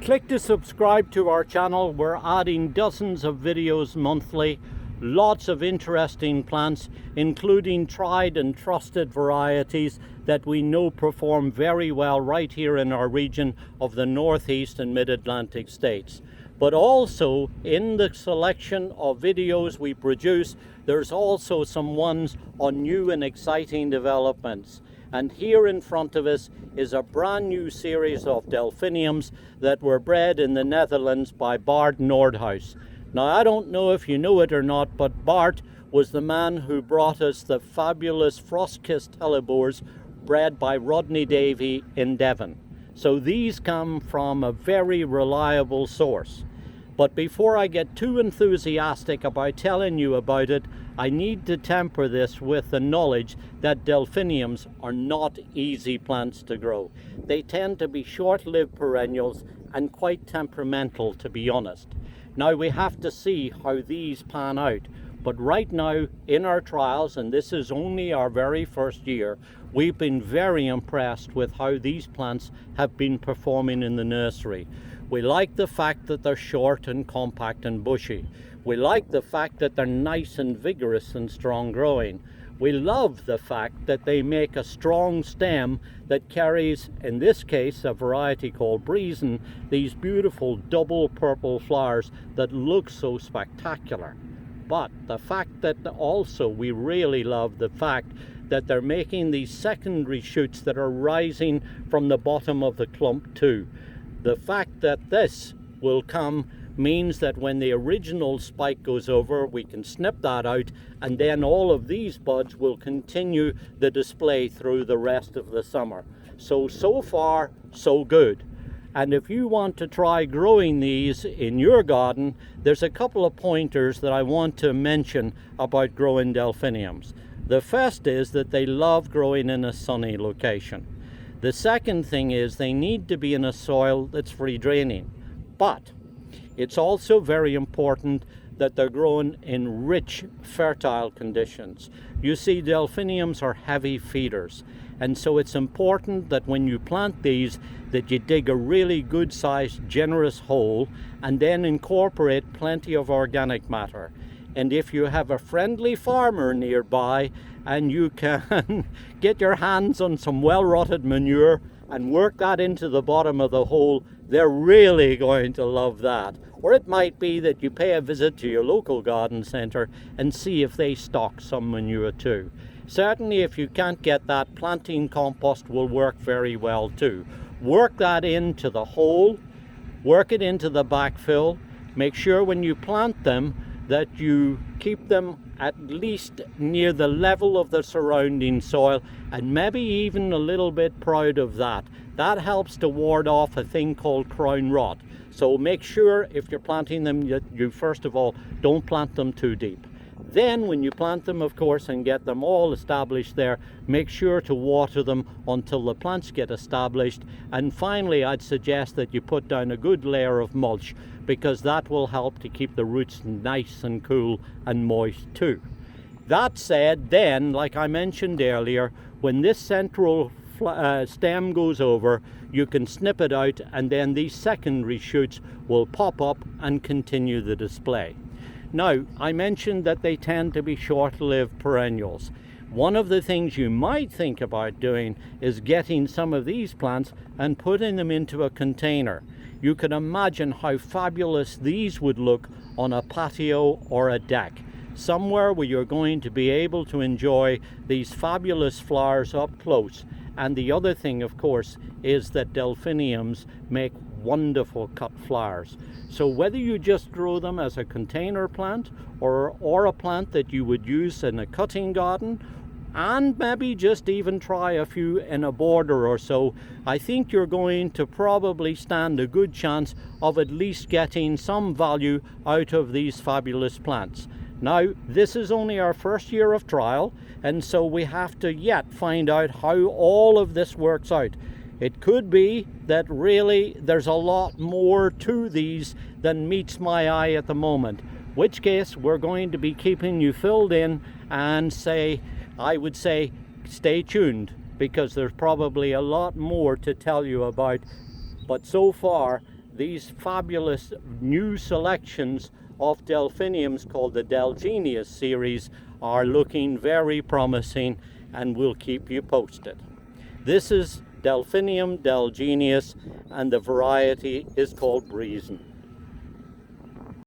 Click to subscribe to our channel. We're adding dozens of videos monthly, lots of interesting plants, including tried and trusted varieties that we know perform very well right here in our region of the Northeast and Mid-Atlantic states. But also in the selection of videos we produce, there's also some ones on new and exciting developments. And here in front of us is a brand new series of Delphiniums that were bred in the Netherlands by Bart Nordhaus. Now, I don't know if you know it or not, but Bart was the man who brought us the fabulous frost-kissed hellebores bred by Rodney Davey in Devon. So these come from a very reliable source. But before I get too enthusiastic about telling you about it, I need to temper this with the knowledge that Delphiniums are not easy plants to grow. They tend to be short-lived perennials and quite temperamental, to be honest. Now we have to see how these pan out. But right now in our trials, and this is only our very first year, we've been very impressed with how these plants have been performing in the nursery. We like the fact that they're short and compact and bushy. We like the fact that they're nice and vigorous and strong growing. We love the fact that they make a strong stem that carries, in this case, a variety called Breezin, these beautiful double purple flowers that look so spectacular. But the fact that also we really love the fact that they're making these secondary shoots that are rising from the bottom of the clump too. The fact that this will come means that when the original spike goes over, we can snip that out, and then all of these buds will continue the display through the rest of the summer. So far, so good. And if you want to try growing these in your garden, there's a couple of pointers that I want to mention about growing Delphiniums. The first is that they love growing in a sunny location. The second thing is they need to be in a soil that's free draining. But it's also very important that they're grown in rich, fertile conditions. You see, Delphiniums are heavy feeders. And so it's important that when you plant these, that you dig a really good sized, generous hole and then incorporate plenty of organic matter. And if you have a friendly farmer nearby and you can get your hands on some well-rotted manure and work that into the bottom of the hole, they're really going to love that. Or it might be that you pay a visit to your local garden centre and see if they stock some manure too. Certainly if you can't get that, planting compost will work very well too. Work that into the hole, work it into the backfill. Make sure when you plant them that you keep them at least near the level of the surrounding soil, and maybe even a little bit proud of that. That helps to ward off a thing called crown rot. So make sure if you're planting them that you first of all don't plant them too deep. Then when you plant them, of course, and get them all established there, make sure to water them until the plants get established. And finally, I'd suggest that you put down a good layer of mulch, because that will help to keep the roots nice and cool and moist too. That said, then, like I mentioned earlier, when this central stem goes over, you can snip it out, and then these secondary shoots will pop up and continue the display. Now, I mentioned that they tend to be short-lived perennials. One of the things you might think about doing is getting some of these plants and putting them into a container. You can imagine how fabulous these would look on a patio or a deck, somewhere where you're going to be able to enjoy these fabulous flowers up close. And the other thing, of course, is that Delphiniums make wonderful cut flowers. So whether you just grow them as a container plant or a plant that you would use in a cutting garden, and maybe just even try a few in a border or so, I think you're going to probably stand a good chance of at least getting some value out of these fabulous plants. Now, this is only our first year of trial, and so we have to yet find out how all of this works out. It could be that really there's a lot more to these than meets my eye at the moment, which case we're going to be keeping you filled in and I would say stay tuned, because there's probably a lot more to tell you about. But so far, these fabulous new selections of Delphiniums called the DELGENIUS series are looking very promising, and we'll keep you posted. This is Delphinium DELGENIUS, and the variety is called Breezin.